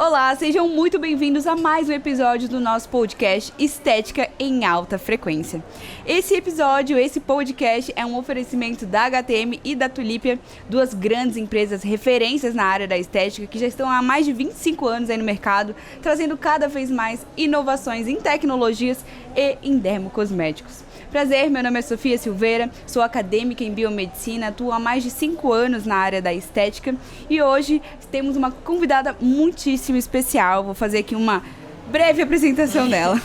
Olá, sejam muito bem-vindos a mais um episódio do nosso podcast Estética em Alta Frequência. Esse podcast é um oferecimento da HTM e da Tulipia, duas grandes empresas referências na área da estética que já estão há mais de 25 anos aí no mercado, trazendo cada vez mais inovações em tecnologias e em dermocosméticos. Prazer, meu nome é Sofia Silveira, sou acadêmica em biomedicina, atuo há mais de 5 anos na área da estética e hoje temos uma convidada muitíssimo especial. Vou fazer aqui uma breve apresentação dela.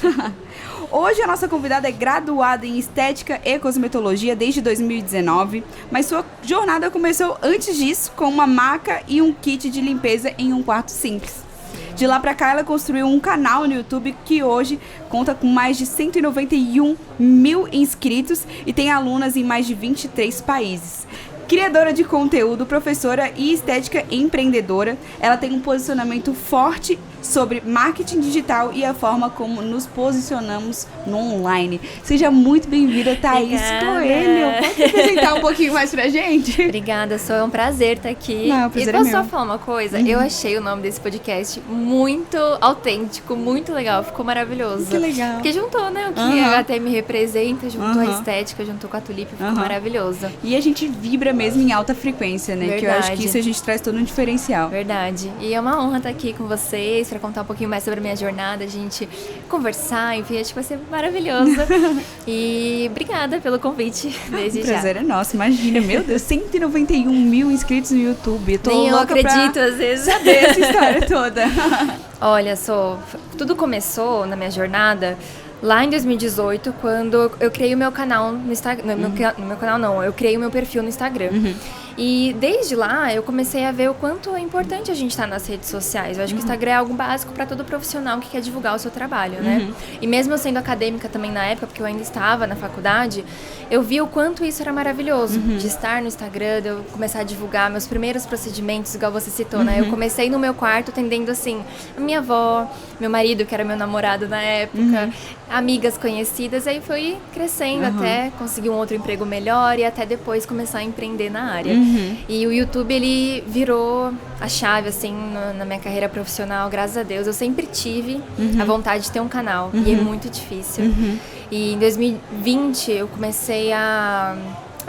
Hoje a nossa convidada é graduada em Estética e Cosmetologia desde 2019, mas sua jornada começou antes disso com uma maca e um kit de limpeza em um quarto simples. De lá pra cá, ela construiu um canal no YouTube que hoje conta com mais de 191 mil inscritos e tem alunas em mais de 23 países. Criadora de conteúdo, professora e estética empreendedora, ela tem um posicionamento forte sobre marketing digital e a forma como nos posicionamos no online. Seja muito bem-vinda, Thaís Coelho. Pode apresentar um pouquinho mais pra gente? Obrigada, é um prazer estar aqui. Não, o prazer e posso é meu. só falar uma coisa? Eu achei o nome desse podcast muito autêntico, muito legal, ficou maravilhoso. Que legal. Porque juntou, né, o que a HTM representa, juntou a estética, juntou com a Tulipia, ficou maravilhoso. E a gente vibra mesmo em alta frequência, né? Verdade. Que eu acho que isso a gente traz todo um diferencial. Verdade. E é uma honra estar aqui com vocês, para contar um pouquinho mais sobre a minha jornada, a gente conversar, enfim, acho que vai ser maravilhoso. E obrigada pelo convite, desde já. O prazer é nosso, imagina, meu Deus, 191 mil inscritos no YouTube. Eu tô Nem eu louca acredito, às vezes. saber essa história toda. Olha, tudo começou na minha jornada lá em 2018, quando eu criei o meu canal no Instagram. No meu canal não, eu criei o meu perfil no Instagram. E desde lá eu comecei a ver o quanto é importante a gente estar nas redes sociais. Eu acho que o Instagram é algo básico para todo profissional que quer divulgar o seu trabalho, né? E mesmo eu sendo acadêmica também na época, porque eu ainda estava na faculdade, eu vi o quanto isso era maravilhoso, de estar no Instagram, de eu começar a divulgar meus primeiros procedimentos, igual você citou, né? Eu comecei no meu quarto atendendo, assim, a minha avó, meu marido, que era meu namorado na época, amigas conhecidas, aí foi crescendo até conseguir um outro emprego melhor e até depois começar a empreender na área. E o YouTube, ele virou a chave, assim, na minha carreira profissional, graças a Deus. Eu sempre tive a vontade de ter um canal, e é muito difícil. E em 2020 eu comecei a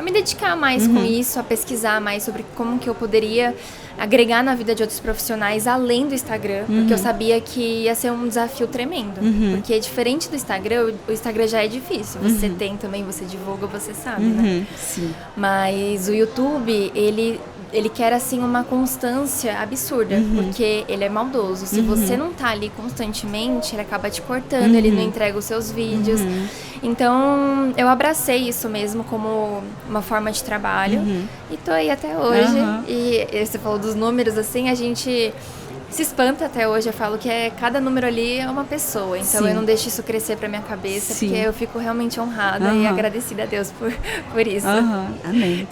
me dedicar mais com isso, a pesquisar mais sobre como que eu poderia agregar na vida de outros profissionais além do Instagram, porque eu sabia que ia ser um desafio tremendo, porque diferente do Instagram, o Instagram já é difícil, você tem também, você divulga, você sabe, né? Sim. Mas o YouTube, ele quer, assim, uma constância absurda, porque ele é maldoso. Se você não tá ali constantemente, ele acaba te cortando, ele não entrega os seus vídeos. Então, eu abracei isso mesmo como uma forma de trabalho e tô aí até hoje. E você falou dos números, assim, a gente se espanta até hoje. Eu falo que cada número ali é uma pessoa, então eu não deixo isso crescer pra minha cabeça, porque eu fico realmente honrada e agradecida a Deus por isso. Amém.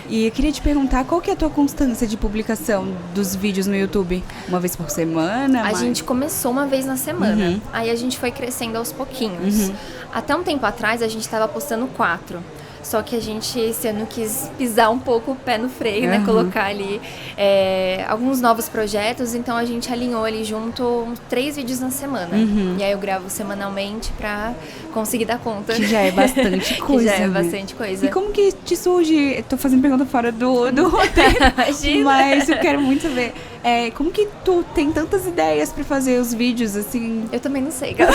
E eu queria te perguntar, qual que é a tua constância de publicação dos vídeos no YouTube? Uma vez por semana? A gente começou uma vez na semana, aí a gente foi crescendo aos pouquinhos. Até um tempo atrás a gente estava postando 4. Só que a gente esse ano quis pisar um pouco o pé no freio, né? Colocar ali alguns novos projetos. Então a gente alinhou ali junto uns 3 vídeos na semana. E aí eu gravo semanalmente pra conseguir dar conta. Que já é bastante coisa. Que já é né? bastante coisa. E como que te surge... Tô fazendo pergunta fora do roteiro. Imagina. Mas eu quero muito saber. Como que tu tem tantas ideias pra fazer os vídeos, assim? Eu também não sei, cara.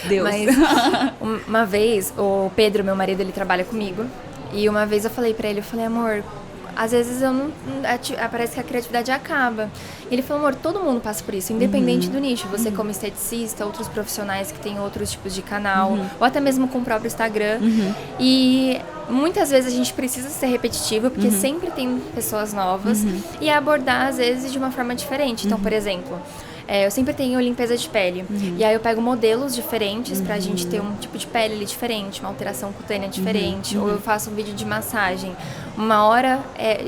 Deus. Mas uma vez, o Pedro, meu marido, ele trabalha comigo. E uma vez eu falei pra ele, amor, às vezes eu não... Parece que a criatividade acaba. E ele falou, amor, todo mundo passa por isso, independente do nicho. Você como esteticista, outros profissionais que têm outros tipos de canal, ou até mesmo com o próprio Instagram. E muitas vezes a gente precisa ser repetitivo, porque sempre tem pessoas novas. E abordar, às vezes, de uma forma diferente. Então, por exemplo... eu sempre tenho limpeza de pele. E aí eu pego modelos diferentes pra gente ter um tipo de pele ali diferente, uma alteração cutânea diferente. Ou eu faço um vídeo de massagem. Uma hora,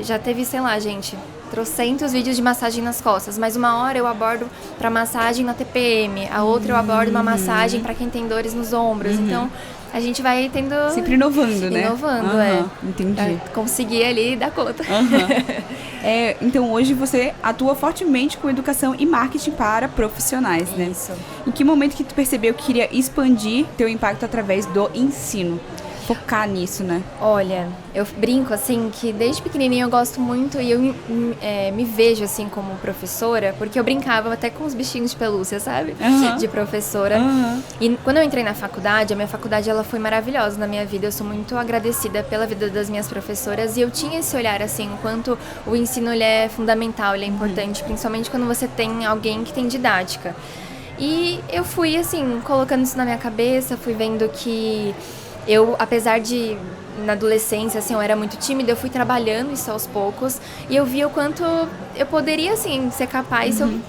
já teve, sei lá, gente, trocentos vídeos de massagem nas costas, mas uma hora eu abordo pra massagem na TPM, a outra eu abordo uma massagem pra quem tem dores nos ombros. Então, a gente vai tendo... Sempre inovando, né? Inovando, Entendi. Pra conseguir ali dar conta. Então hoje você atua fortemente com educação e marketing para profissionais, né? Isso. Em que momento que tu percebeu que queria expandir teu impacto através do ensino? Focar nisso, né? Olha, eu brinco assim que desde pequenininha eu gosto muito e eu me vejo assim como professora, porque eu brincava até com os bichinhos de pelúcia, sabe? De professora. E quando eu entrei na faculdade, a minha faculdade ela foi maravilhosa na minha vida. Eu sou muito agradecida pela vida das minhas professoras e eu tinha esse olhar assim, o quanto o ensino ele é fundamental, ele é importante, principalmente quando você tem alguém que tem didática. E eu fui assim, colocando isso na minha cabeça, fui vendo que eu, apesar de, na adolescência, assim, eu era muito tímida, eu fui trabalhando isso aos poucos e eu vi o quanto eu poderia, assim, ser capaz se eu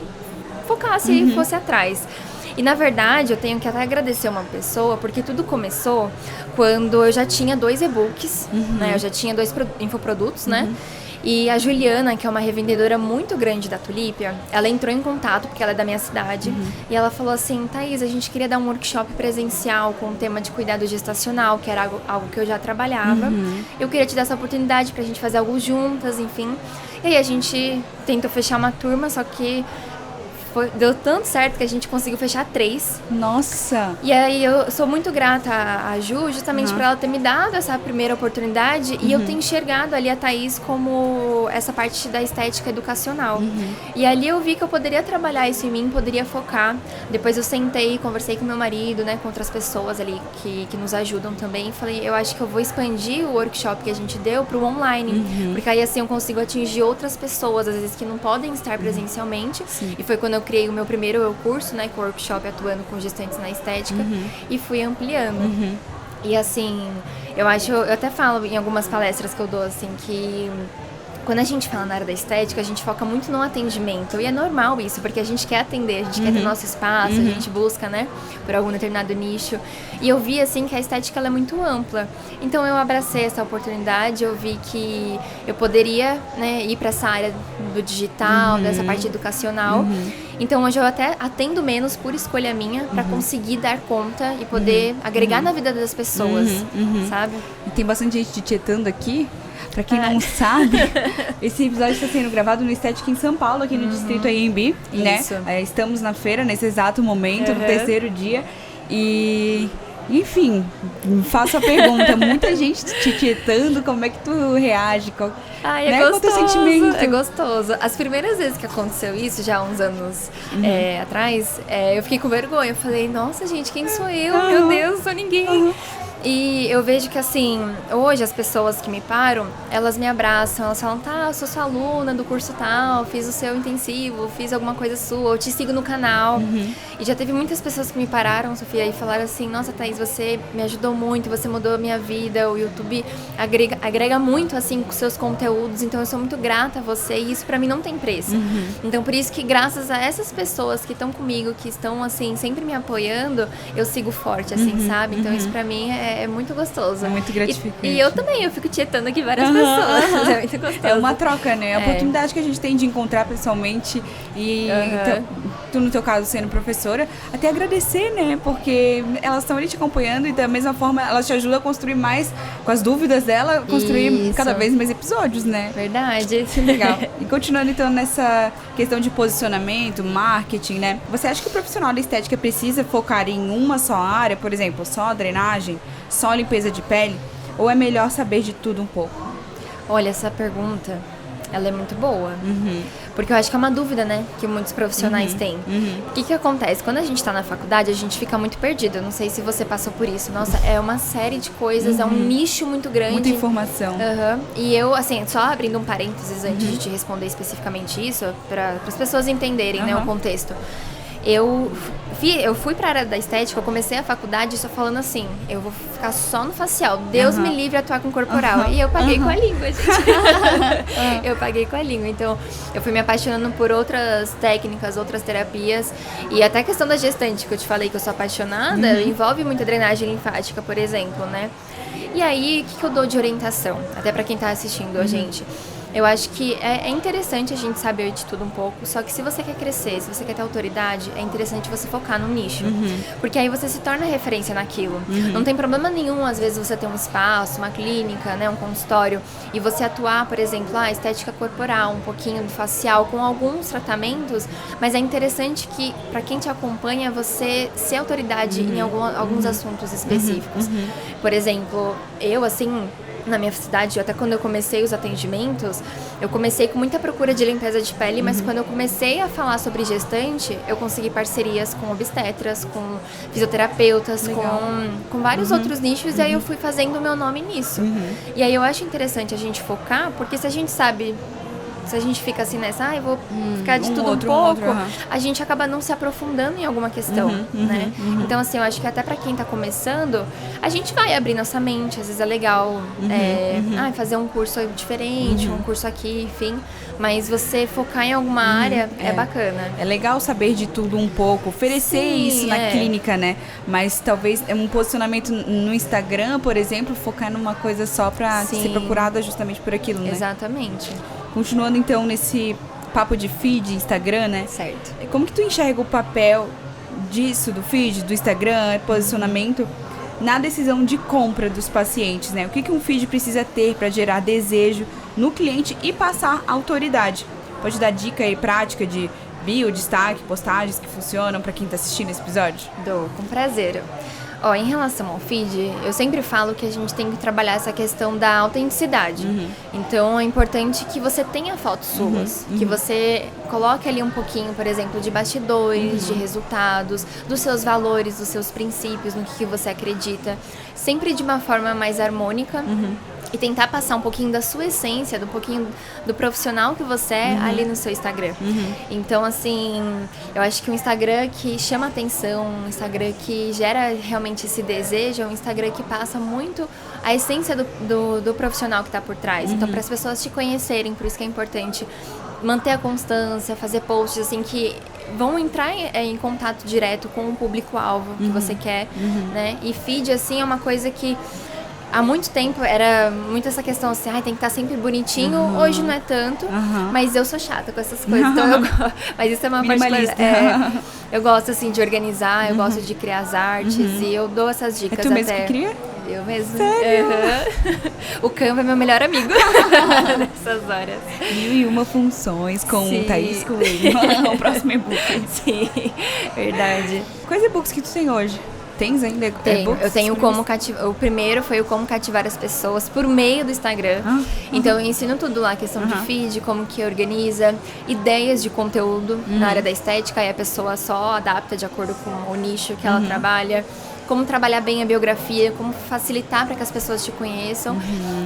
focasse e fosse atrás. E, na verdade, eu tenho que até agradecer uma pessoa, porque tudo começou quando eu já tinha 2 e-books, né? Eu já tinha 2 infoprodutos, né? E a Juliana, que é uma revendedora muito grande da Tulípia, ela entrou em contato, porque ela é da minha cidade, e ela falou assim, Thaís, a gente queria dar um workshop presencial com o tema de cuidado gestacional, que era algo que eu já trabalhava. Eu queria te dar essa oportunidade pra gente fazer algo juntas, enfim. E aí a gente tentou fechar uma turma, só que deu tanto certo que a gente conseguiu fechar 3. Nossa! E aí eu sou muito grata à Ju, justamente por ela ter me dado essa primeira oportunidade e eu ter enxergado ali a Thaís como essa parte da estética educacional. E ali eu vi que eu poderia trabalhar isso em mim, poderia focar. Depois eu sentei, conversei com meu marido, né, com outras pessoas ali que nos ajudam também. E falei, eu acho que eu vou expandir o workshop que a gente deu para o online, porque aí assim eu consigo atingir outras pessoas, às vezes que não podem estar presencialmente. E foi quando eu criei o meu primeiro curso, né, com o workshop atuando com gestantes na estética e fui ampliando. E assim, eu até falo em algumas palestras que eu dou, assim, que quando a gente fala na área da estética, a gente foca muito no atendimento. E é normal isso, porque a gente quer atender, a gente quer ter nosso espaço, a gente busca, né, por algum determinado nicho. E eu vi, assim, que a estética ela é muito ampla. Então eu abracei essa oportunidade, eu vi que eu poderia, né, ir para essa área do digital, dessa parte educacional. Então hoje eu até atendo menos por escolha minha, para conseguir dar conta e poder agregar na vida das pessoas, sabe? E tem bastante gente te tietando aqui. Pra quem não sabe, esse episódio está sendo gravado no Estética em São Paulo, aqui no Distrito AMB, né? Estamos na feira, nesse exato momento, no 3º dia. E, enfim, faço a pergunta, muita gente te tietando, como é que tu reage? Qual é gostoso, qual é o teu sentimento? É gostoso. As primeiras vezes que aconteceu isso, já há uns anos atrás, eu fiquei com vergonha. Eu falei, nossa, gente, quem sou eu? Meu Deus, não sou ninguém. E eu vejo que, assim, hoje as pessoas que me param, elas me abraçam, elas falam, tá, eu sou sua aluna do curso tal, fiz o seu intensivo, fiz alguma coisa sua, eu te sigo no canal. E já teve muitas pessoas que me pararam, Sofia, e falaram assim, nossa, Thaís, você me ajudou muito, você mudou a minha vida, o YouTube agrega muito, assim, com seus conteúdos, então eu sou muito grata a você e isso pra mim não tem preço. Então por isso que graças a essas pessoas que estão comigo, que estão, assim, sempre me apoiando, eu sigo forte, assim, sabe? Então isso pra mim é muito gostoso. É muito gratificante. E eu também, eu fico tietando aqui várias pessoas. É muito gostoso. É uma troca, né? A oportunidade que a gente tem de encontrar pessoalmente e tu, no teu caso, sendo professora, até agradecer, né? Porque elas estão ali te acompanhando e da mesma forma elas te ajudam a construir mais, com as dúvidas dela, construir cada vez mais episódios, né? Verdade. Legal. E continuando então nessa questão de posicionamento, marketing, né? Você acha que o profissional da estética precisa focar em uma só área, por exemplo, só drenagem, só limpeza de pele? Ou é melhor saber de tudo um pouco? Olha, essa pergunta, ela é muito boa. Porque eu acho que é uma dúvida, né, que muitos profissionais têm. O que acontece? Quando a gente tá na faculdade, a gente fica muito perdido. Eu não sei se você passou por isso. Nossa, é uma série de coisas, é um nicho muito grande. Muita informação. E eu, assim, só abrindo um parênteses antes de te responder especificamente isso, para as pessoas entenderem, né, o contexto. Eu fui pra área da estética, eu comecei a faculdade só falando assim, eu vou ficar só no facial, Deus me livre a atuar com corporal. E eu paguei com a língua, gente. Eu paguei com a língua. Então, eu fui me apaixonando por outras técnicas, outras terapias. E até a questão da gestante, que eu te falei que eu sou apaixonada, envolve muita drenagem linfática, por exemplo, né? E aí, o que eu dou de orientação? Até pra quem tá assistindo a gente. Eu acho que é interessante a gente saber de tudo um pouco, só que se você quer crescer, se você quer ter autoridade, é interessante você focar no nicho. Porque aí você se torna referência naquilo. Não tem problema nenhum, às vezes, você ter um espaço, uma clínica, né, um consultório, e você atuar, por exemplo, estética corporal, um pouquinho do facial, com alguns tratamentos, mas é interessante que, para quem te acompanha, você ser autoridade em alguns assuntos específicos. Por exemplo, eu, assim, na minha cidade, até quando eu comecei os atendimentos, eu comecei com muita procura de limpeza de pele, mas quando eu comecei a falar sobre gestante, eu consegui parcerias com obstetras, com fisioterapeutas, com vários outros nichos, e aí eu fui fazendo o meu nome nisso. E aí eu acho interessante a gente focar, porque se a gente sabe... Se a gente fica assim nessa, eu vou ficar de tudo um pouco, a gente acaba não se aprofundando em alguma questão, né? Então, assim, eu acho que até pra quem tá começando, a gente vai abrir nossa mente, às vezes é legal fazer um curso diferente, um curso aqui, enfim. Mas você focar em alguma área é bacana. É legal saber de tudo um pouco, oferecer isso na clínica, né? Mas talvez um posicionamento no Instagram, por exemplo, focar numa coisa só pra ser procurada justamente por aquilo, né? Exatamente. Continuando então nesse papo de feed, Instagram, né? Certo. Como que tu enxerga o papel disso, do feed, do Instagram, posicionamento, na decisão de compra dos pacientes, né? O que um feed precisa ter para gerar desejo no cliente e passar autoridade? Pode dar dica aí prática de bio, destaque, postagens que funcionam para quem tá assistindo esse episódio? Dou, com prazer. Em relação ao feed, eu sempre falo que a gente tem que trabalhar essa questão da autenticidade. Então, é importante que você tenha fotos suas, que você coloque ali um pouquinho, por exemplo, de bastidores, de resultados, dos seus valores, dos seus princípios, no que você acredita, sempre de uma forma mais harmônica. E tentar passar um pouquinho da sua essência, um pouquinho do profissional que você é ali no seu Instagram. Então, assim, eu acho que um Instagram que chama atenção, um Instagram que gera realmente esse desejo, é um Instagram que passa muito a essência do profissional que está por trás. Então, para as pessoas te conhecerem, por isso que é importante manter a constância, fazer posts assim que vão entrar em contato direto com o público-alvo que você quer, né? E feed, assim, é uma coisa que há muito tempo era muito essa questão assim, tem que estar sempre bonitinho. Hoje não é tanto, mas eu sou chata com essas coisas. Então mas isso é uma particularidade. Eu gosto assim de organizar, eu gosto de criar as artes e eu dou essas dicas. É tu mesmo que cria? Eu mesmo. Sério? O Canva é meu melhor amigo nessas horas. 1001 funções com Thaís Coelho. O próximo e-book. Sim, verdade. Quais e-books que tu tem hoje? Tens ainda? Tenho. Eu tenho como cativar. O primeiro foi o como cativar as pessoas por meio do Instagram. Então eu ensino tudo lá, questão de feed, como que organiza, ideias de conteúdo na área da estética, e a pessoa só adapta de acordo com o nicho que ela trabalha. Como trabalhar bem a biografia, como facilitar para que as pessoas te conheçam.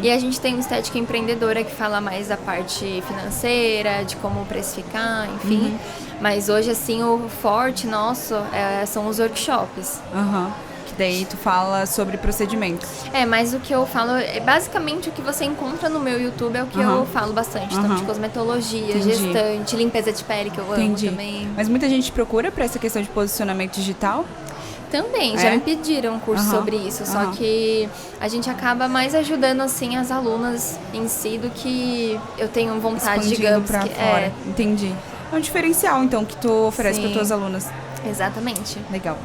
E a gente tem uma estética empreendedora que fala mais da parte financeira, de como precificar, enfim. Mas hoje, assim, o forte nosso são os workshops. Que daí tu fala sobre procedimentos. Mas o que eu falo, basicamente o que você encontra no meu YouTube é o que eu falo bastante. Então, de cosmetologia, gestante, limpeza de pele, que eu amo também. Mas muita gente procura para essa questão de posicionamento digital? Também, já me pediram um curso sobre isso, só que a gente acaba mais ajudando, assim, as alunas em si do que eu tenho vontade, digamos, pra fora. Entendi. É um diferencial, então, que tu oferece para tuas alunas. Exatamente. Legal.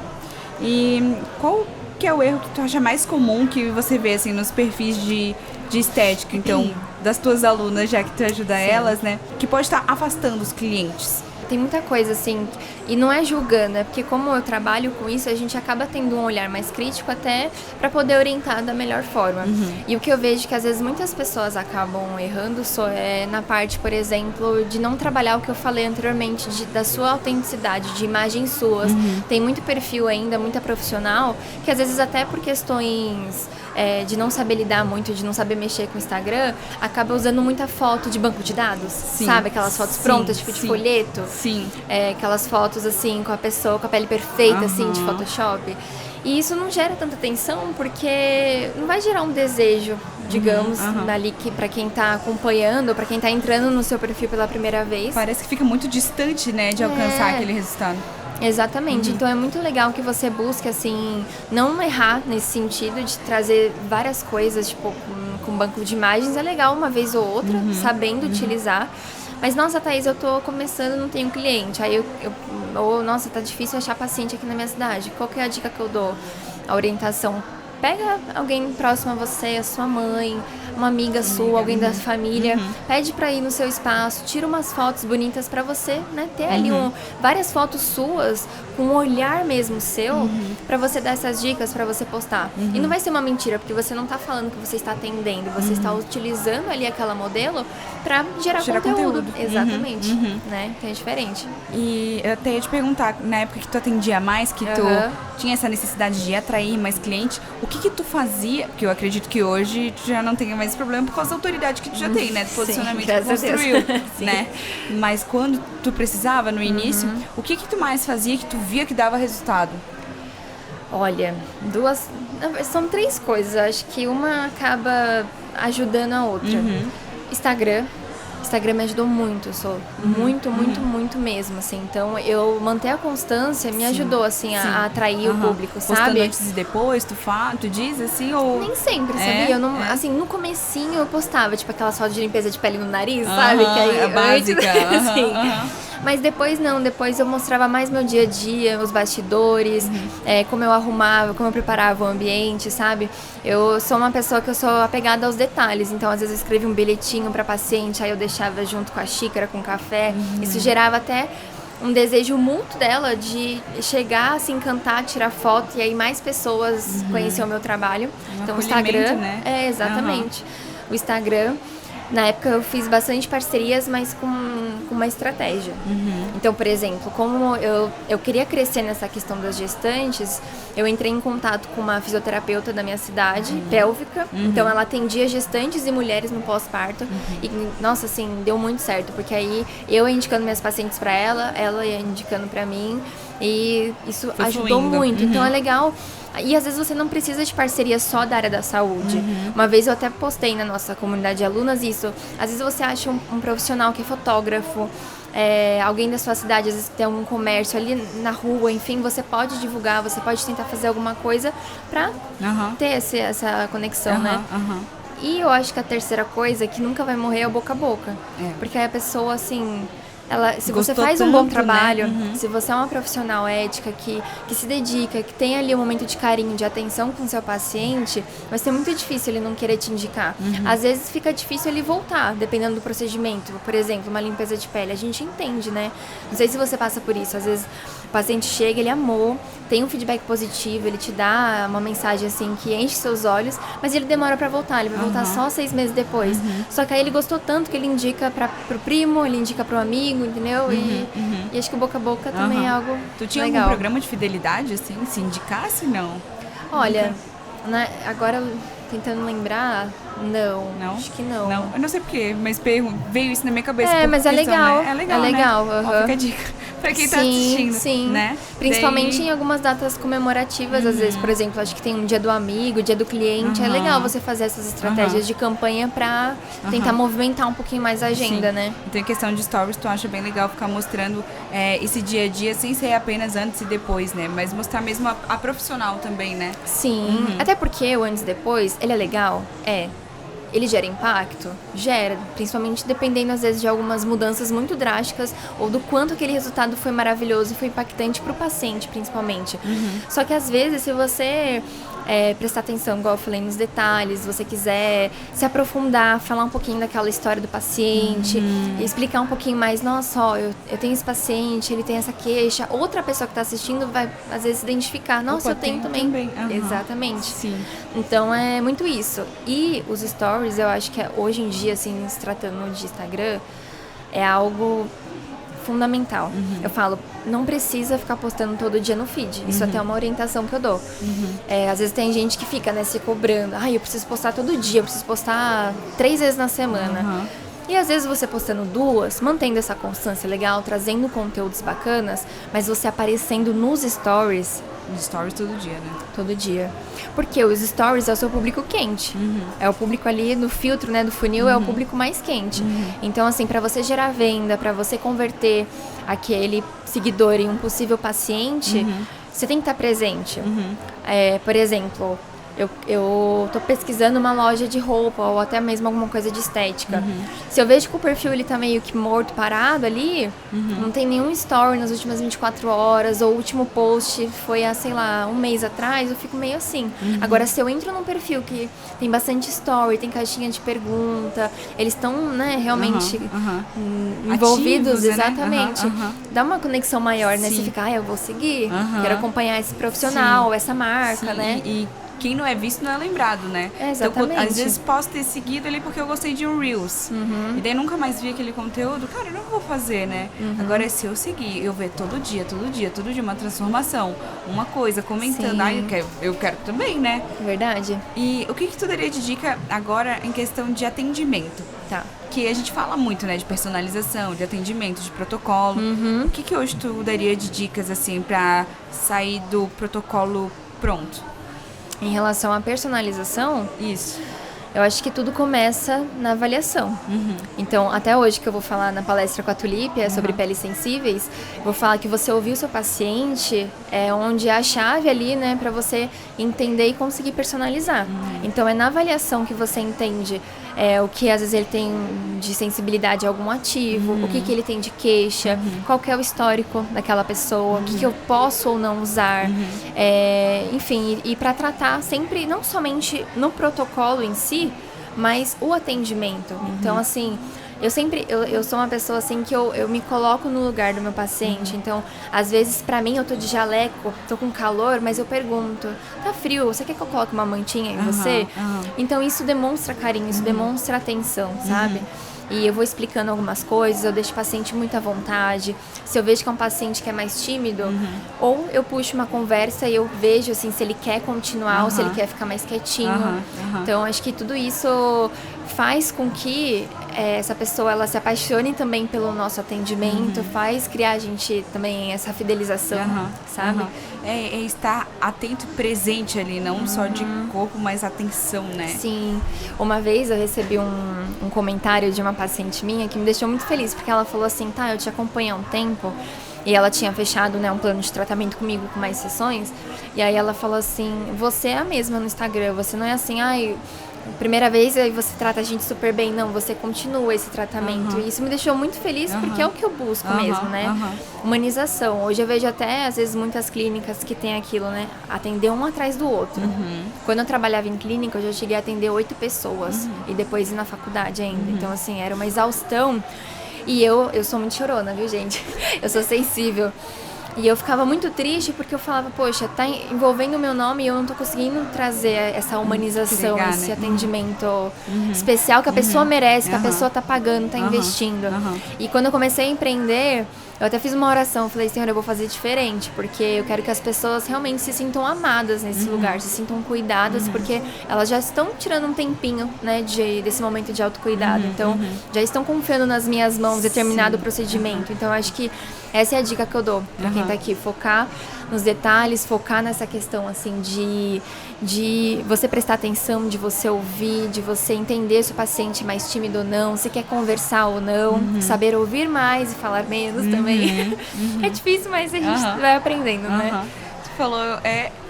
E qual que é o erro que tu acha mais comum que você vê, assim, nos perfis de estética, então, das tuas alunas, já que tu ajuda elas, né? Que pode estar afastando os clientes? Tem muita coisa, assim, e não é julgando, é porque como eu trabalho com isso, a gente acaba tendo um olhar mais crítico até para poder orientar da melhor forma. E o que eu vejo que às vezes muitas pessoas acabam errando na parte, por exemplo, de não trabalhar o que eu falei anteriormente, da sua autenticidade, de imagens suas. Tem muito perfil ainda, muita profissional, que às vezes até por questões de não saber lidar muito, de não saber mexer com o Instagram, acaba usando muita foto de banco de dados, sabe? Aquelas fotos prontas, tipo de folheto. Aquelas fotos, assim, com a pessoa, com a pele perfeita, assim, de Photoshop. E isso não gera tanta atenção, porque não vai gerar um desejo, digamos, ali pra quem tá acompanhando, pra quem tá entrando no seu perfil pela primeira vez. Parece que fica muito distante, né, de alcançar aquele resultado. Exatamente, então é muito legal que você busque, assim, não errar nesse sentido de trazer várias coisas, tipo, com banco de imagens, é legal uma vez ou outra, sabendo utilizar. Mas, nossa, Thaís, eu tô começando, não tenho cliente. Aí ou, nossa, tá difícil achar paciente aqui na minha cidade. Qual que é a dica que eu dou? A orientação. Pega alguém próximo a você, a sua mãe, uma amiga sua, alguém da família, pede pra ir no seu espaço, tira umas fotos bonitas pra você, né? Ter ali várias fotos suas, com um olhar mesmo seu, pra você dar essas dicas, pra você postar. E não vai ser uma mentira, porque você não tá falando que você está atendendo, você está utilizando ali aquela modelo pra gerar conteúdo. Exatamente, né? Que é diferente. E eu até ia te perguntar, na época que tu atendia mais, que tu tinha essa necessidade de atrair mais cliente, o que tu fazia? Porque eu acredito que hoje tu já não tenha mais esse problema por causa da autoridade que tu já tem, né? Do posicionamento que construiu, né? Mas quando tu precisava, no início, o que tu mais fazia que tu via que dava resultado? Olha, são 3 coisas. Acho que uma acaba ajudando a outra. Instagram me ajudou muito, eu sou muito mesmo, assim. Então, eu manter a constância me ajudou, assim, a atrair o público, sabe? Postando antes e depois, tu diz, assim, ou... Nem sempre, sabia? Eu não, assim, no comecinho eu postava, tipo, aquelas fotos de limpeza de pele no nariz, sabe? Que aí, a básica. assim. Mas depois não, depois eu mostrava mais meu dia a dia, os bastidores, como eu arrumava, como eu preparava o ambiente, sabe? Eu sou uma pessoa que eu sou apegada aos detalhes, então às vezes eu escrevi um bilhetinho pra paciente, aí eu deixava junto com a xícara, com o café, isso gerava até um desejo mútuo dela de chegar, se encantar, tirar foto, e aí mais pessoas conheciam o meu trabalho. Então o Instagram, né? Exatamente. O Instagram, na época eu fiz bastante parcerias, mas com uma estratégia. Então, por exemplo, como eu queria crescer nessa questão das gestantes, eu entrei em contato com uma fisioterapeuta da minha cidade, pélvica. Então, ela atendia gestantes e mulheres no pós-parto. E, nossa, assim, deu muito certo, porque aí eu ia indicando minhas pacientes pra ela ia indicando pra mim. E isso ajudou muito. Então, é legal. E às vezes você não precisa de parceria só da área da saúde. Uma vez eu até postei na nossa comunidade de alunas isso. Às vezes você acha um profissional que é fotógrafo, alguém da sua cidade, às vezes tem um comércio ali na rua, enfim, você pode divulgar, você pode tentar fazer alguma coisa pra ter essa conexão, né? E eu acho que a terceira coisa que nunca vai morrer é o boca a boca. Porque aí a pessoa, assim... se você faz um bom trabalho, se você é uma profissional ética que se dedica, que tem ali um momento de carinho, de atenção com o seu paciente, vai ser muito difícil ele não querer te indicar. Às vezes fica difícil ele voltar, dependendo do procedimento. Por exemplo, uma limpeza de pele, a gente entende, né? Não sei se você passa por isso. Às vezes o paciente chega, ele amou, tem um feedback positivo, ele te dá uma mensagem assim que enche seus olhos, mas ele demora pra voltar, ele vai voltar só 6 meses depois. Só que aí ele gostou tanto que ele indica pro primo, ele indica pro amigo, entendeu? E acho que o boca a boca também é algo Tu tinha legal. algum programa de fidelidade, assim, se indicasse, não? Olha, agora tentando lembrar, não? Acho que não. Eu não sei porquê, mas veio isso na minha cabeça. Mas é legal. Né? É legal, né? Ó, fica a dica pra quem tá assistindo. Sim, né? Principalmente em algumas datas comemorativas, às vezes, por exemplo, acho que tem um dia do amigo, dia do cliente, é legal você fazer essas estratégias de campanha pra tentar movimentar um pouquinho mais a agenda, né? Então, em questão de stories, tu acha bem legal ficar mostrando esse dia a dia, sem ser apenas antes e depois, né? Mas mostrar mesmo a profissional também, né? Sim, até porque o antes e depois, ele é legal? Ele gera impacto? Gera, principalmente dependendo às vezes de algumas mudanças muito drásticas ou do quanto aquele resultado foi maravilhoso e foi impactante para o paciente, principalmente. Só que às vezes, se você prestar atenção, igual eu falei, nos detalhes, se você quiser se aprofundar, falar um pouquinho daquela história do paciente, e explicar um pouquinho mais, nossa, ó, eu tenho esse paciente, ele tem essa queixa, outra pessoa que está assistindo vai às vezes se identificar, nossa, eu tenho também. Exatamente. Sim. Então é muito isso. E os stories, eu acho que hoje em dia, assim, se tratando de Instagram, é algo fundamental. Eu falo, não precisa ficar postando todo dia no feed. Isso até é uma orientação que eu dou. Às vezes tem gente que fica, né, se cobrando. Eu preciso postar todo dia, eu preciso postar 3 vezes na semana. E às vezes você postando 2, mantendo essa constância legal, trazendo conteúdos bacanas, mas você aparecendo nos stories. Nos stories todo dia, né? Todo dia. Porque os stories é o seu público quente. É o público ali no filtro, né, do funil, é o público mais quente. Então, assim, para você gerar venda, para você converter aquele seguidor em um possível paciente, você tem que estar presente. Por exemplo, eu tô pesquisando uma loja de roupa ou até mesmo alguma coisa de estética. Se eu vejo que o perfil ele tá meio que morto, parado ali, não tem nenhum story nas últimas 24 horas, ou o último post foi há, sei lá, um mês atrás, eu fico meio assim. Agora, se eu entro num perfil que tem bastante story, tem caixinha de pergunta, eles estão, né, realmente envolvidos, ativos, exatamente. Né? Dá uma conexão maior, né? Você fica, eu vou seguir, quero acompanhar esse profissional, essa marca, né? E quem não é visto não é lembrado, né? Exatamente. Então, às vezes posso ter seguido ali porque eu gostei de um Reels. E daí nunca mais vi aquele conteúdo. Cara, eu não vou fazer, né? Agora, se eu seguir, eu ver todo dia uma transformação, uma coisa, comentando. Eu quero também, né? Verdade. E o que tu daria de dica agora em questão de atendimento? Tá. Que a gente fala muito, né? De personalização, de atendimento, de protocolo. O que hoje tu daria de dicas, assim, pra sair do protocolo pronto? Em relação à personalização, Isso. eu acho que tudo começa na avaliação. Então, até hoje que eu vou falar na palestra com a Tulípia sobre peles sensíveis, eu vou falar que você ouvir o seu paciente é onde é a chave ali, né, para você entender e conseguir personalizar. Então, é na avaliação que você entende o que às vezes ele tem de sensibilidade a algum ativo, o que ele tem de queixa, qual que é o histórico daquela pessoa, o que eu posso ou não usar. Enfim, e para tratar sempre, não somente no protocolo em si, mas o atendimento. Então, assim, eu sou uma pessoa assim que eu me coloco no lugar do meu paciente. Então, às vezes, pra mim, eu tô de jaleco, tô com calor, mas eu pergunto, tá frio, você quer que eu coloque uma mantinha em você? Então, isso demonstra carinho, isso demonstra atenção, sabe? E eu vou explicando algumas coisas, eu deixo o paciente muito à vontade. Se eu vejo que é um paciente que é mais tímido, ou eu puxo uma conversa e eu vejo assim, se ele quer continuar ou se ele quer ficar mais quietinho. Então, acho que tudo isso faz com que essa pessoa ela se apaixone também pelo nosso atendimento, faz criar a gente também essa fidelização, sabe? É estar atento e presente ali, não só de corpo, mas atenção, né? Sim. Uma vez eu recebi um comentário de uma paciente minha que me deixou muito feliz, porque ela falou assim, tá, eu te acompanho há um tempo, e ela tinha fechado, né, um plano de tratamento comigo com mais sessões, e aí ela falou assim, você é a mesma no Instagram, você não é assim, primeira vez aí você trata a gente super bem, não, você continua esse tratamento. E isso me deixou muito feliz porque é o que eu busco mesmo, né? Humanização. Hoje eu vejo até, às vezes, muitas clínicas que tem aquilo, né? Atender um atrás do outro. Quando eu trabalhava em clínica, eu já cheguei a atender 8 pessoas e depois ir na faculdade ainda. Então, assim, era uma exaustão. E eu sou muito chorona, viu, gente? Eu sou sensível. E eu ficava muito triste porque eu falava, poxa, tá envolvendo o meu nome e eu não tô conseguindo trazer essa humanização, Entregar, esse né? atendimento especial que a pessoa merece, que a pessoa tá pagando, tá investindo. E quando eu comecei a empreender, eu até fiz uma oração, eu falei, Senhor, eu vou fazer diferente, porque eu quero que as pessoas realmente se sintam amadas nesse lugar, se sintam cuidadas, porque elas já estão tirando um tempinho, né, desse momento de autocuidado. Então, já estão confiando nas minhas mãos determinado procedimento. Então, eu acho que essa é a dica que eu dou pra quem tá aqui, focar nos detalhes, focar nessa questão, assim, de você prestar atenção, de você ouvir, de você entender se o paciente é mais tímido ou não, se quer conversar ou não, saber ouvir mais e falar menos também. É difícil, mas a gente vai aprendendo, né? Tu falou,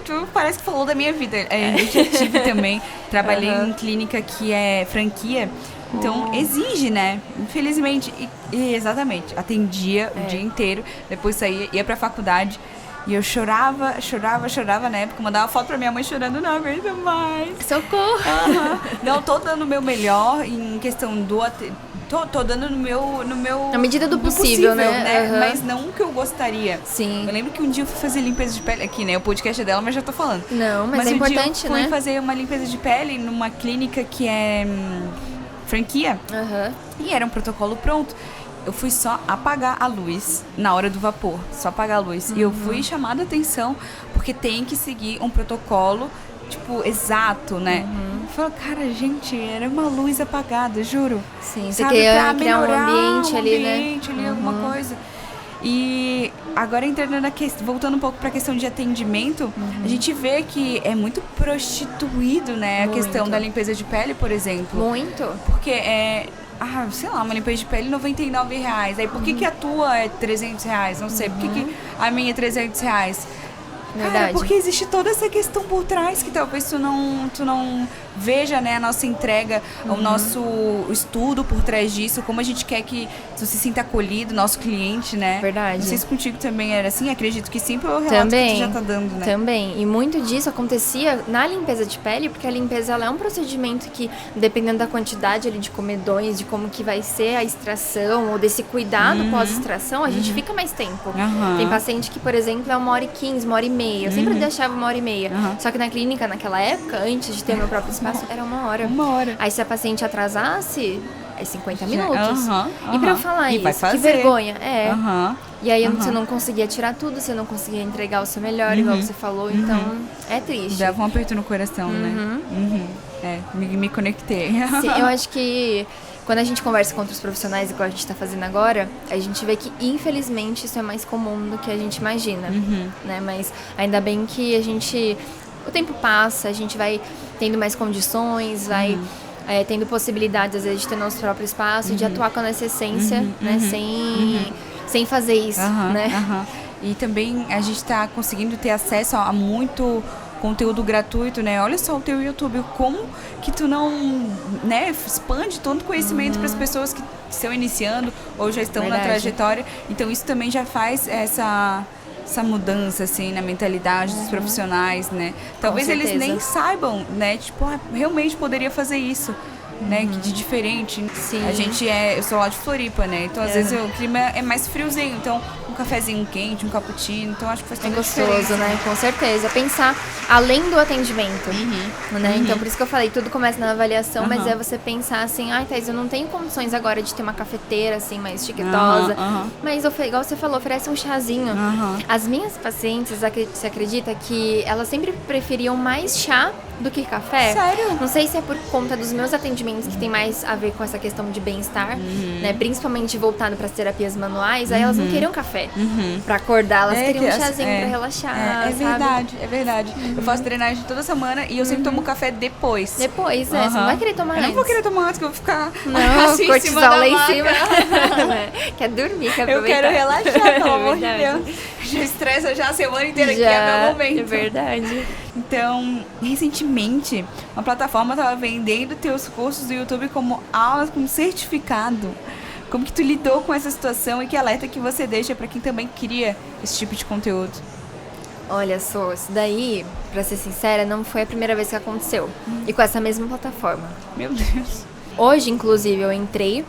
tu parece que falou da minha vida. Eu já tive também, trabalhei em clínica que é franquia, então exige, né? Infelizmente, e exatamente, atendia o dia inteiro, depois saía, ia pra faculdade. E eu chorava na época, mandava foto pra minha mãe chorando, não aguento mais. Socorro! Não, tô dando o meu melhor em questão do... Tô dando no meu... Na medida do possível, né? Mas não o que eu gostaria. Sim. Eu lembro que um dia eu fui fazer limpeza de pele, aqui, né? O podcast é dela, mas já tô falando. Não, mas é importante, eu né? fui fazer uma limpeza de pele numa clínica que é franquia. E era um protocolo pronto. Eu fui só apagar a luz na hora do vapor, só apagar a luz. E eu fui chamada a atenção, porque tem que seguir um protocolo, tipo, exato, né? Eu falei, cara, gente, era uma luz apagada, juro. Sim, você queria criar um ambiente ali, né? Alguma coisa. E agora entrando voltando um pouco para a questão de atendimento, a gente vê que é muito prostituído, né? A questão da limpeza de pele, por exemplo. Muito. Porque sei lá, uma limpeza de pele R$99. Aí por que a tua é R$300? Não sei. Por que a minha é R$300? Verdade. Cara, porque existe toda essa questão por trás que talvez tu não veja, né, a nossa entrega, o nosso estudo por trás disso, como a gente quer que tu se sinta acolhido, nosso cliente, né? Verdade. Não sei se contigo também era assim, acredito que sim, pelo relato que tu já tá dando, né? Também. E muito disso acontecia na limpeza de pele, porque a limpeza ela é um procedimento que, dependendo da quantidade ali de comedões, de como que vai ser a extração, ou desse cuidado pós-extração, a gente fica mais tempo. Tem paciente que, por exemplo, é 1h15, 1h30. Eu sempre deixava 1h30. Só que na clínica, naquela época, antes de ter meu próprio espaço, era 1 hora. 1 hora. Aí se a paciente atrasasse, é 50 minutos. E pra eu falar E vai isso, fazer. que vergonha. E aí você não conseguia tirar tudo, você não conseguia entregar o seu melhor, igual você falou. Então, é triste. Dava um aperto no coração, né? Me conectei. Sim, eu acho que quando a gente conversa com outros profissionais, igual a gente está fazendo agora, a gente vê que, infelizmente, isso é mais comum do que a gente imagina, né? Mas ainda bem que o tempo passa, a gente vai tendo mais condições, vai tendo possibilidades, às vezes, de ter nosso próprio espaço, de atuar com a nossa essência, né? Sem fazer isso, né? E também a gente está conseguindo ter acesso a muito conteúdo gratuito, né? Olha só o teu YouTube, como que tu não, né, expande tanto conhecimento para as pessoas que estão iniciando ou já estão na trajetória. Então isso também já faz essa mudança, assim, na mentalidade dos profissionais, né? Talvez eles nem saibam, né? Tipo, realmente poderia fazer isso, né? De diferente. Sim. Eu sou lá de Floripa, né? Então, às vezes, o clima é mais friozinho. Então, um cafezinho quente, um cappuccino. Então, acho que faz toda a diferença. É gostoso, né? Com certeza. Pensar além do atendimento, né? Então, por isso que eu falei, tudo começa na avaliação, mas é você pensar assim, Thaís, eu não tenho condições agora de ter uma cafeteira, assim, mais chiquetosa. Mas, igual você falou, oferece um chazinho. As minhas pacientes, você acredita que elas sempre preferiam mais chá do que café? Sério? Não sei se é por conta dos meus atendimentos, que tem mais a ver com essa questão de bem-estar, né? Principalmente voltado para as terapias manuais, aí elas não queriam café para acordar, elas queriam um chazinho para relaxar, sabe? É verdade. Eu faço drenagem toda semana e eu sempre tomo café depois. Depois, você não vai querer tomar antes. Eu não vou querer tomar antes, que eu vou ficar assim, cortisol lá em cima. Quer dormir, quer aproveitar. Eu quero relaxar, pelo amor de Deus. Já estressa já a semana inteira, que é meu momento. É verdade. Então, recentemente, uma plataforma estava vendendo teus cursos do YouTube como aulas com certificado. Como que tu lidou com essa situação e que alerta que você deixa para quem também cria esse tipo de conteúdo? Olha só, isso daí, pra ser sincera, não foi a primeira vez que aconteceu. E com essa mesma plataforma. Meu Deus. Hoje, inclusive, eu entrei.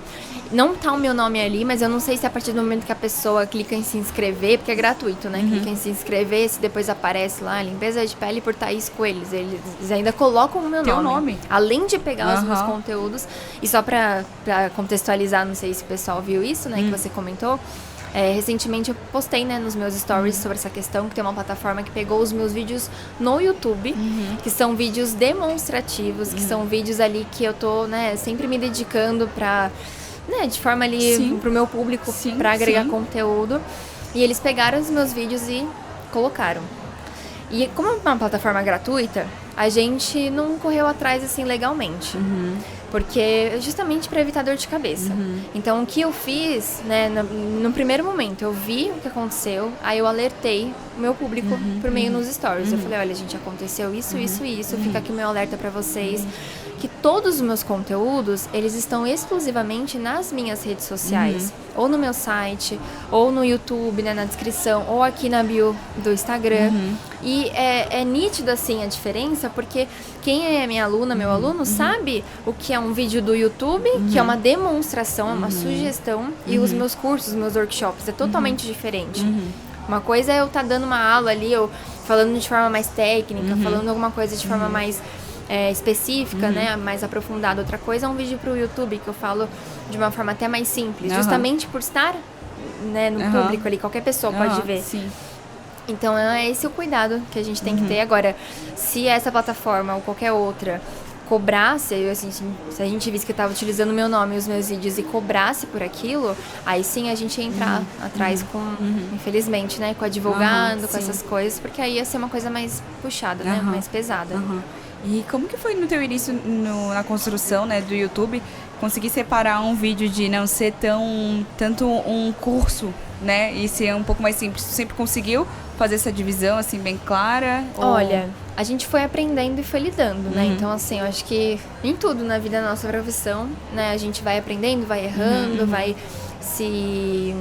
Não tá o meu nome ali, mas eu não sei se a partir do momento que a pessoa clica em se inscrever, porque é gratuito, né? Clica em se inscrever, se depois aparece lá, limpeza de pele por Thaís Coelhos. Eles ainda colocam o meu nome. Além de pegar os meus conteúdos. E só pra contextualizar, não sei se o pessoal viu isso, né? Que você comentou. Recentemente eu postei, né, nos meus stories sobre essa questão, que tem uma plataforma que pegou os meus vídeos no YouTube, que são vídeos demonstrativos, que são vídeos ali que eu tô, né, sempre me dedicando pra, né, de forma ali pro meu público, pra agregar conteúdo. E eles pegaram os meus vídeos e colocaram. E como é uma plataforma gratuita, a gente não correu atrás assim legalmente. Porque justamente para evitar dor de cabeça. Então o que eu fiz, né, no primeiro momento, eu vi o que aconteceu, aí eu alertei o meu público por meio nos stories. Eu falei, olha, gente, aconteceu isso, isso e isso, fica aqui o meu alerta para vocês. Que todos os meus conteúdos, eles estão exclusivamente nas minhas redes sociais. Ou no meu site, ou no YouTube, né, na descrição, ou aqui na bio do Instagram. E é nítido, assim, a diferença, porque quem é minha aluna, meu aluno, sabe o que é um vídeo do YouTube, que é uma demonstração, é uma sugestão, e os meus cursos, meus workshops, é totalmente diferente. Uma coisa é eu estar dando uma aula ali, eu falando de forma mais técnica, falando alguma coisa de forma mais específica, né, mais aprofundada. Outra coisa é um vídeo pro YouTube, que eu falo de uma forma até mais simples, justamente por estar, né, no público ali, qualquer pessoa pode ver. Então é esse o cuidado que a gente tem que ter. Agora, se essa plataforma ou qualquer outra cobrasse, assim, se a gente visse que estava utilizando o meu nome e os meus vídeos e cobrasse por aquilo, aí sim a gente ia entrar atrás com, infelizmente, né, com advogado, com essas coisas, porque aí ia ser uma coisa mais puxada, né, mais pesada. E como que foi no teu início na construção, né, do YouTube, conseguir separar um vídeo de não ser tanto um curso, né, e ser um pouco mais simples? Tu sempre conseguiu fazer essa divisão, assim, bem clara? Olha, a gente foi aprendendo e foi lidando, né? Então, assim, eu acho que em tudo na vida da nossa profissão, né? A gente vai aprendendo, vai errando, vai se...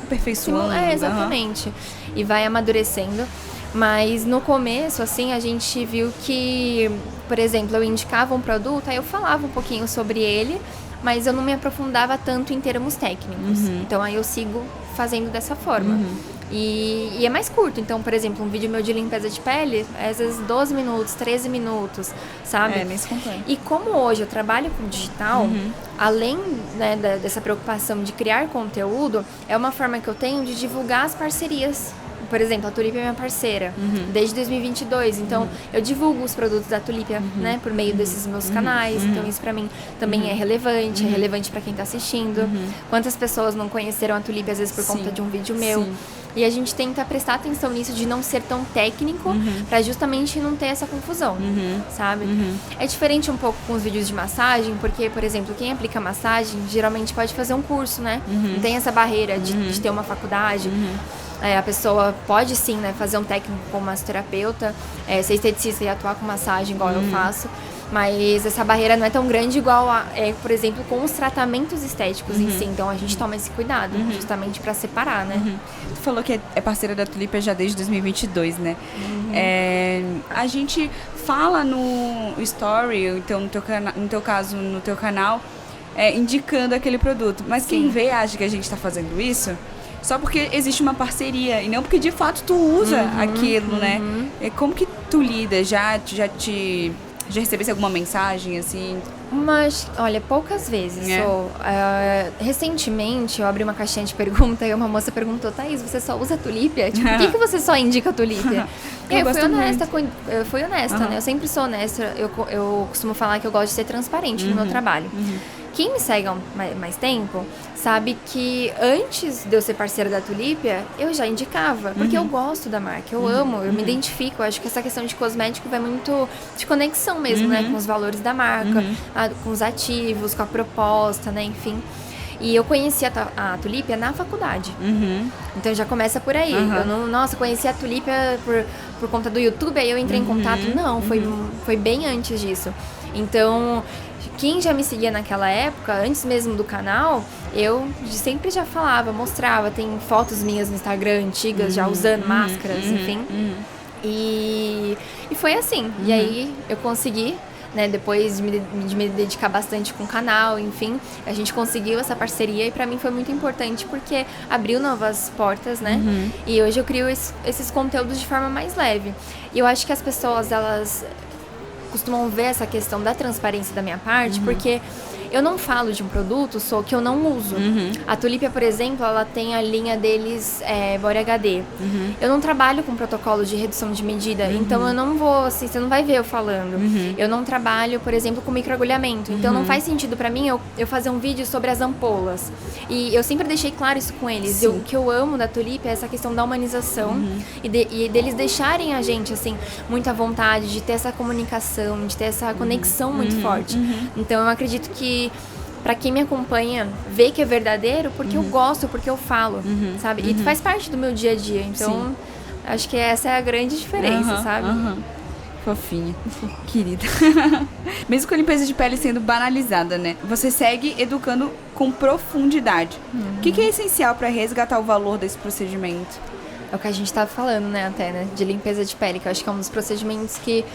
aperfeiçoando. Exatamente. E vai amadurecendo. Mas no começo, assim, a gente viu que, por exemplo, eu indicava um produto, aí eu falava um pouquinho sobre ele, mas eu não me aprofundava tanto em termos técnicos. Então, aí eu sigo fazendo dessa forma. E é mais curto. Então, por exemplo, um vídeo meu de limpeza de pele, às vezes 12 minutos, 13 minutos, sabe? Nem se compara. E como hoje eu trabalho com digital, além, né, dessa preocupação de criar conteúdo, é uma forma que eu tenho de divulgar as parcerias. Por exemplo, a Tulipia é minha parceira desde 2022, então eu divulgo os produtos da Tulipia, né, por meio desses meus canais, então isso pra mim também é relevante pra quem tá assistindo. Quantas pessoas não conheceram a Tulipia às vezes por conta de um vídeo meu? E a gente tenta prestar atenção nisso de não ser tão técnico pra justamente não ter essa confusão, sabe? É diferente um pouco com os vídeos de massagem, porque, por exemplo, quem aplica massagem geralmente pode fazer um curso, né? Não tem essa barreira de ter uma faculdade. A pessoa pode sim, né, fazer um técnico como massoterapeuta, ser esteticista e atuar com massagem igual eu faço, mas essa barreira não é tão grande igual por exemplo, com os tratamentos estéticos em si. Então a gente toma esse cuidado, justamente para separar, né? Tu falou que é parceira da Tulipia já desde 2022, né? A gente fala no story, então no teu caso, no teu canal, indicando aquele produto, mas quem vê acha que a gente tá fazendo isso só porque existe uma parceria e não porque de fato tu usa aquilo, né? Como que tu lida? Já recebesse alguma mensagem, assim? Mas, olha, poucas vezes. Recentemente, eu abri uma caixinha de pergunta e uma moça perguntou: Thaís, você só usa Tulipia? Tipo, por que você só indica Tulipia? E eu fui honesta, né? Eu sempre sou honesta. Eu costumo falar que eu gosto de ser transparente no meu trabalho. Quem me segue há mais tempo sabe que antes de eu ser parceira da Tulipia, eu já indicava, porque eu gosto da marca, eu amo, eu me identifico. Eu acho que essa questão de cosmético vai muito de conexão mesmo, né? Com os valores da marca, com os ativos, com a proposta, né? Enfim. E eu conheci a Tulipia na faculdade. Então já começa por aí. Eu não, conheci a Tulipia por conta do YouTube, aí eu entrei em contato. Não, foi bem antes disso. Então, quem já me seguia naquela época, antes mesmo do canal, eu sempre já falava, mostrava. Tem fotos minhas no Instagram antigas, já usando máscaras, enfim. E foi assim. E aí eu consegui, né, depois de me dedicar bastante com o canal, enfim, a gente conseguiu essa parceria e pra mim foi muito importante porque abriu novas portas, né? E hoje eu crio esses conteúdos de forma mais leve. E eu acho que as pessoas, elas costumam ver essa questão da transparência da minha parte, porque eu não falo de um produto só que eu não uso. A Tulipia, por exemplo, ela tem a linha deles Body HD. Eu não trabalho com protocolo de redução de medida, então eu não vou, assim, você não vai ver eu falando. Eu não trabalho, por exemplo, com microagulhamento, então não faz sentido pra mim eu fazer um vídeo sobre as ampolas. E eu sempre deixei claro isso com eles. O que eu amo da Tulipia é essa questão da humanização e deles deixarem a gente, assim, muita vontade de ter essa comunicação, de ter essa conexão muito forte. Então eu acredito que pra quem me acompanha, vê que é verdadeiro, porque eu gosto, porque eu falo, sabe? E faz parte do meu dia a dia. Então, acho que essa é a grande diferença, sabe? Fofinha, querida. Mesmo com a limpeza de pele sendo banalizada, né? Você segue educando com profundidade. O que é essencial pra resgatar o valor desse procedimento? É o que a gente tava falando, né, até, né? De limpeza de pele, que eu acho que é um dos procedimentos que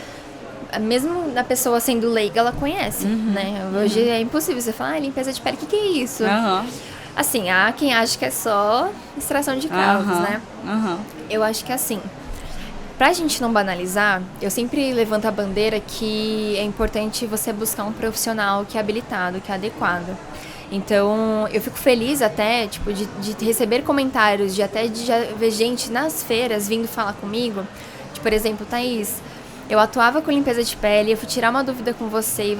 mesmo a pessoa sendo leiga, ela conhece, né? Hoje é impossível você falar, limpeza de pele, o que é isso? Assim, há quem acha que é só extração de cravos, né? Eu acho que assim, pra gente não banalizar, eu sempre levanto a bandeira que é importante você buscar um profissional que é habilitado, que é adequado. Então, eu fico feliz até, tipo, de receber comentários, de já ver gente nas feiras vindo falar comigo. Tipo, por exemplo, Thaís, eu atuava com limpeza de pele, eu fui tirar uma dúvida com você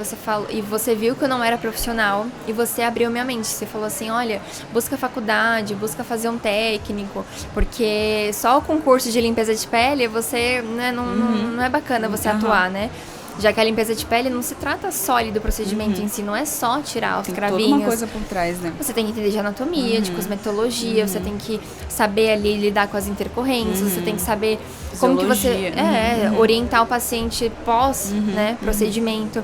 e você viu que eu não era profissional e você abriu minha mente. Você falou assim, olha, busca faculdade, busca fazer um técnico, porque só o concurso de limpeza de pele, você, né, não é bacana você atuar, né? Já que a limpeza de pele não se trata só ali do procedimento em si, não é só tirar os cravinhos. Tem toda uma coisa por trás, né? Você tem que entender de anatomia, de cosmetologia, você tem que saber ali lidar com as intercorrências, você tem que saber como que você orientar o paciente pós, né, procedimento.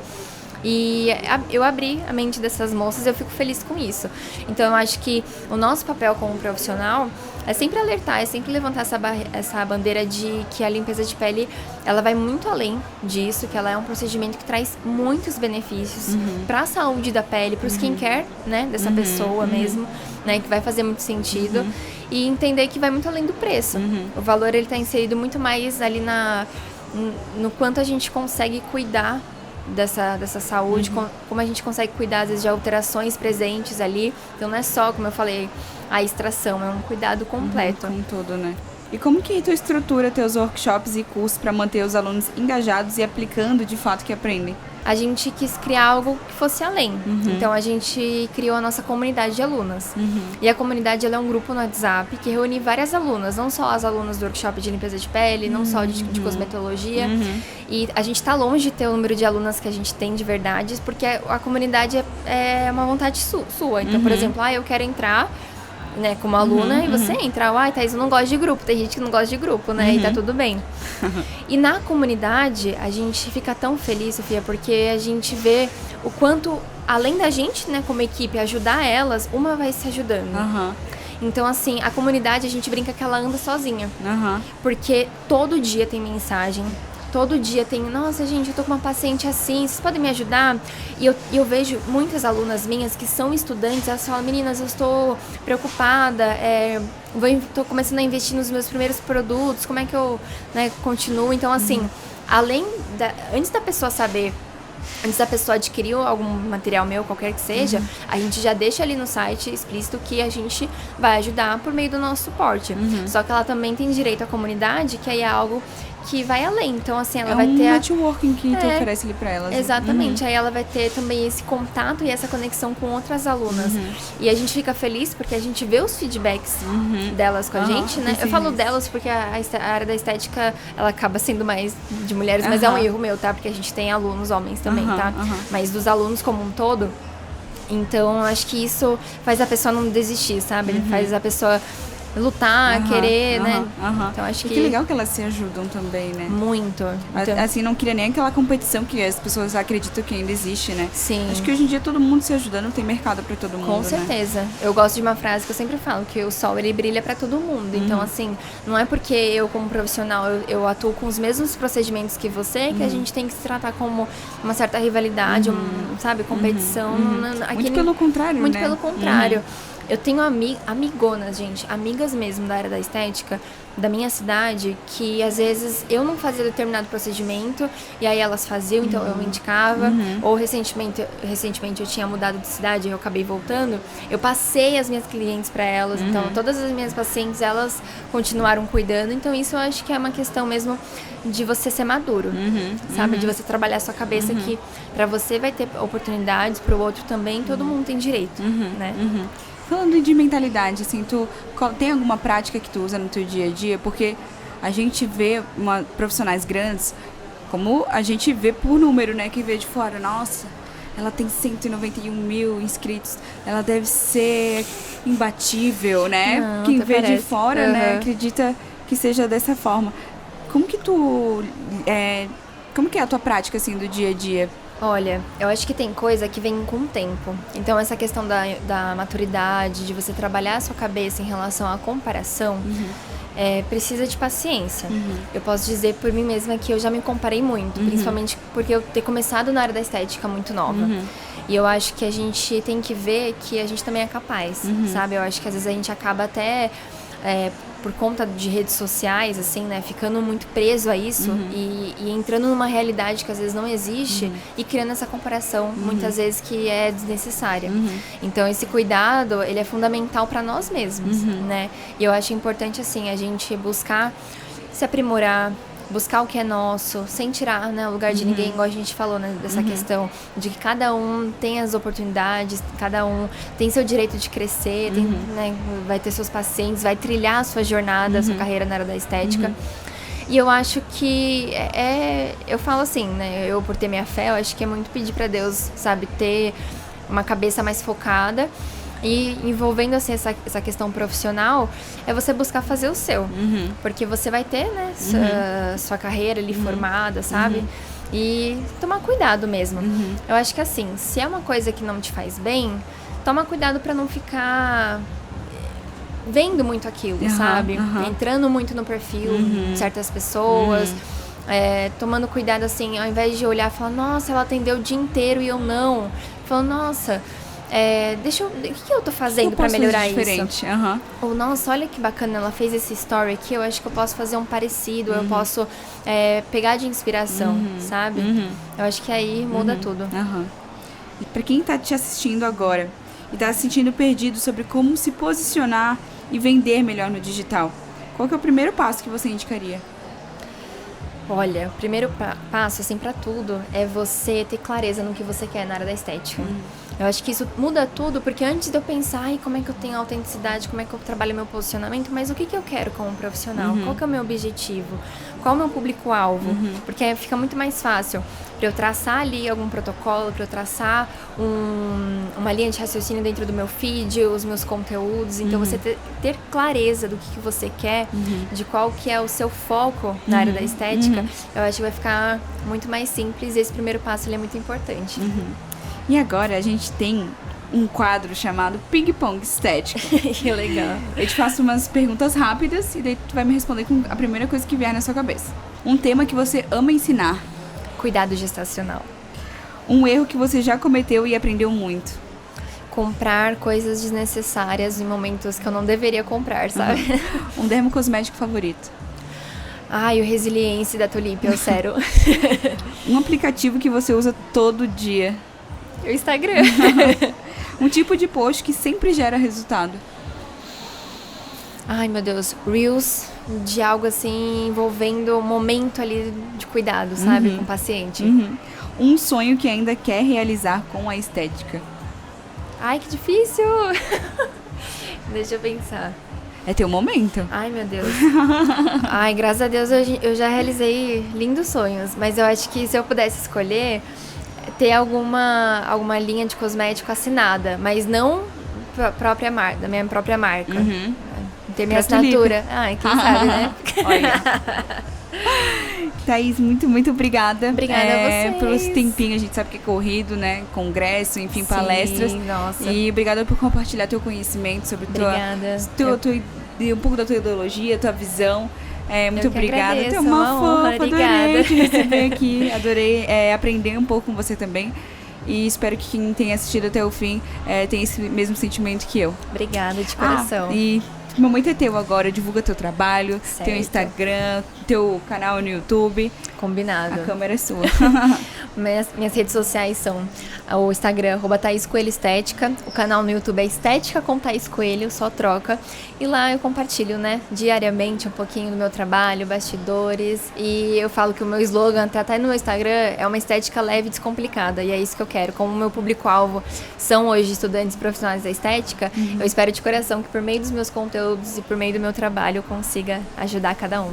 E eu abri a mente dessas moças e eu fico feliz com isso. Então, eu acho que o nosso papel como profissional é sempre alertar, é sempre levantar essa bandeira de que a limpeza de pele, ela vai muito além disso, que ela é um procedimento que traz muitos benefícios para a saúde da pele, para o skincare, né, dessa pessoa mesmo, né, que vai fazer muito sentido. E entender que vai muito além do preço. O valor, ele está inserido muito mais ali no quanto a gente consegue cuidar dessa saúde, como a gente consegue cuidar às vezes de alterações presentes ali. Então não é só, como eu falei, a extração, é um cuidado completo. Com tudo, né? E como que tu estrutura teus workshops e cursos para manter os alunos engajados e aplicando de fato o que aprendem? A gente quis criar algo que fosse além. Então, a gente criou a nossa comunidade de alunas. E a comunidade, ela é um grupo no WhatsApp que reúne várias alunas, não só as alunas do workshop de limpeza de pele, não só de cosmetologia. E a gente está longe de ter o número de alunas que a gente tem de verdade, porque a comunidade é uma vontade sua. Então, por exemplo, eu quero entrar, né, como aluna, e você entra, Thaís, eu não gosto de grupo, tem gente que não gosta de grupo, né, e tá tudo bem. E na comunidade, a gente fica tão feliz, Sofia, porque a gente vê o quanto, além da gente, né, como equipe, ajudar elas, uma vai se ajudando. Então, assim, a comunidade, a gente brinca que ela anda sozinha, porque todo dia tem mensagem. Todo dia tem, nossa, gente, eu tô com uma paciente assim, vocês podem me ajudar? E eu vejo muitas alunas minhas que são estudantes, elas falam, meninas, eu estou preocupada, tô começando a investir nos meus primeiros produtos, como é que eu, né, continuo? Então, assim, antes da pessoa saber, antes da pessoa adquirir algum material meu, qualquer que seja, a gente já deixa ali no site explícito que a gente vai ajudar por meio do nosso suporte. Só que ela também tem direito à comunidade, que aí é algo que vai além. Então, assim, ela vai ter... É um networking que tu oferece ali pra elas. Exatamente. Aí ela vai ter também esse contato e essa conexão com outras alunas. E a gente fica feliz porque a gente vê os feedbacks delas com a gente, né? Eu falo delas porque a área da estética, ela acaba sendo mais de mulheres, mas é um erro meu, tá? Porque a gente tem alunos homens também, tá? Mas dos alunos como um todo... Então, acho que isso faz a pessoa não desistir, sabe? Faz a pessoa lutar, querer, né? Então, acho que legal que elas se ajudam também, né? Muito. Então, assim, não queria nem aquela competição que as pessoas acreditam que ainda existe, né? Sim. Acho que hoje em dia todo mundo se ajudando, tem mercado pra todo mundo, com certeza. Né? Eu gosto de uma frase que eu sempre falo, que o sol, ele brilha pra todo mundo. Então, assim, não é porque eu, como profissional, eu atuo com os mesmos procedimentos que você, que a gente tem que se tratar como uma certa rivalidade, sabe? Competição. Muito pelo contrário, Muito né? pelo contrário. Eu tenho amigonas, gente, amigas mesmo da área da estética, da minha cidade, que às vezes eu não fazia determinado procedimento e aí elas faziam, então eu indicava. Ou recentemente eu tinha mudado de cidade e eu acabei voltando, eu passei as minhas clientes para elas, então todas as minhas pacientes, elas continuaram cuidando. Então isso eu acho que é uma questão mesmo de você ser maduro, sabe? De você trabalhar a sua cabeça que para você vai ter oportunidades, para o outro também, todo mundo tem direito, né? Falando de mentalidade, assim, tu tem alguma prática que tu usa no teu dia a dia? Porque a gente vê profissionais grandes, como a gente vê por número, né? Que vê de fora, nossa, ela tem 191 mil inscritos, ela deve ser imbatível, né? Não, quem vê parece. de fora, né, acredita que seja dessa forma. Como que como que é a tua prática, assim, do dia a dia? Olha, eu acho que tem coisa que vem com o tempo. Então, essa questão da maturidade, de você trabalhar a sua cabeça em relação à comparação, precisa de paciência. Eu posso dizer por mim mesma que eu já me comparei muito, principalmente porque eu ter começado na área da estética muito nova. E eu acho que a gente tem que ver que a gente também é capaz, sabe? Eu acho que às vezes a gente acaba até... por conta de redes sociais, assim, né, ficando muito preso a isso e entrando numa realidade que às vezes não existe e criando essa comparação, muitas vezes, que é desnecessária. Então, esse cuidado, ele é fundamental para nós mesmos, né? E eu acho importante, assim, a gente buscar se aprimorar, buscar o que é nosso, sem tirar, né, o lugar de ninguém, igual a gente falou, né, dessa questão de que cada um tem as oportunidades, cada um tem seu direito de crescer, né, vai ter seus pacientes, vai trilhar a sua jornada, a sua carreira na área da estética. E eu acho que eu falo assim, né? Eu, por ter minha fé, eu acho que é muito pedir pra Deus, sabe? Ter uma cabeça mais focada. E envolvendo, assim, essa questão profissional, é você buscar fazer o seu. Porque você vai ter, né, sua carreira ali formada, sabe? E tomar cuidado mesmo. Eu acho que, assim, se é uma coisa que não te faz bem, toma cuidado pra não ficar vendo muito aquilo, sabe? Entrando muito no perfil de certas pessoas. Tomando cuidado, assim, ao invés de olhar e falar, nossa, ela atendeu o dia inteiro e eu não. Falando, nossa... o que eu tô fazendo pra melhorar isso? Ou, nossa, olha que bacana, ela fez esse story aqui, eu acho que eu posso fazer um parecido, eu posso pegar de inspiração, sabe? Eu acho que aí muda tudo. E pra quem tá te assistindo agora e tá se sentindo perdido sobre como se posicionar e vender melhor no digital, qual que é o primeiro passo que você indicaria? Olha, o primeiro passo, assim, pra tudo, é você ter clareza no que você quer na área da estética. Eu acho que isso muda tudo, porque antes de eu pensar, ai, como é que eu tenho autenticidade, como é que eu trabalho meu posicionamento, mas o que eu quero como profissional? Qual que é o meu objetivo? Qual é o meu público-alvo? Porque aí fica muito mais fácil para eu traçar ali algum protocolo, para eu traçar uma linha de raciocínio dentro do meu feed, os meus conteúdos. Então, você ter clareza do que você quer, de qual que é o seu foco na área da estética, eu acho que vai ficar muito mais simples e esse primeiro passo ele é muito importante. E agora a gente tem um quadro chamado Ping Pong Estética. Que legal. Eu te faço umas perguntas rápidas e daí tu vai me responder com a primeira coisa que vier na sua cabeça. Um tema que você ama ensinar. Cuidado gestacional. Um erro que você já cometeu e aprendeu muito. Comprar coisas desnecessárias em momentos que eu não deveria comprar, sabe? Um dermocosmético favorito. Ai, o Resiliência da Tulip, eu sério. Um aplicativo que você usa todo dia. O Instagram. Um tipo de post que sempre gera resultado. Ai, meu Deus. Reels de algo assim envolvendo um momento ali de cuidado, sabe? Com o paciente. Um sonho que ainda quer realizar com a estética. Ai, que difícil. Deixa eu pensar. É teu momento. Ai, meu Deus. Ai, graças a Deus eu já realizei lindos sonhos. Mas eu acho que se eu pudesse escolher... ter alguma linha de cosmético assinada, mas não da minha própria marca. Ter minha assinatura. Ai, quem sabe, né? Olha. Thaís, muito, muito obrigada. Obrigada a vocês. Pelo tempinho, a gente sabe que é corrido, né? Congresso, enfim, sim, palestras. Nossa. E obrigada por compartilhar teu conhecimento sobre um pouco da tua ideologia, tua visão. Muito obrigada. É uma fofa, adorei te receber aqui. Adorei aprender um pouco com você também. E espero que quem tenha assistido até o fim tenha esse mesmo sentimento que eu. Obrigada, de coração. E o momento é teu agora. Divulga teu trabalho, certo. Teu Instagram, teu canal no YouTube. Combinado. A câmera é sua. Minhas redes sociais são o Instagram, @Thaís Coelho Estética. O canal no YouTube é Estética com Thaís Coelho, só troca. E lá eu compartilho, né, diariamente um pouquinho do meu trabalho, bastidores. E eu falo que o meu slogan, até no meu Instagram, é uma estética leve e descomplicada. E é isso que eu quero. Como o meu público-alvo são hoje estudantes profissionais da estética, eu espero de coração que por meio dos meus conteúdos e por meio do meu trabalho eu consiga ajudar cada um.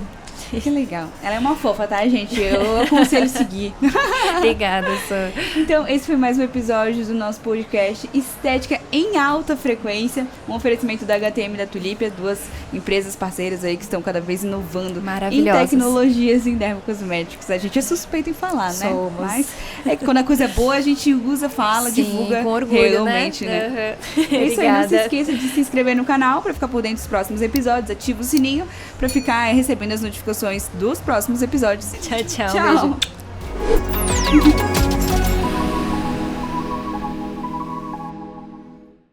Que legal. Ela é uma fofa, tá, gente? Eu aconselho seguir. Obrigada, Sô. Então, esse foi mais um episódio do nosso podcast Estética em Alta Frequência, um oferecimento da HTM e da Tulipia, duas empresas parceiras aí que estão cada vez inovando em tecnologias em dermocosméticos. A gente é suspeito em falar, né? Somos. Mas é que quando a coisa é boa, a gente usa, fala, sim, divulga com orgulho, realmente, né? É isso aí, não se esqueça de se inscrever no canal para ficar por dentro dos próximos episódios, ativa o sininho para ficar recebendo as notificações dos próximos episódios. Tchau, tchau. Tchau. Beijo.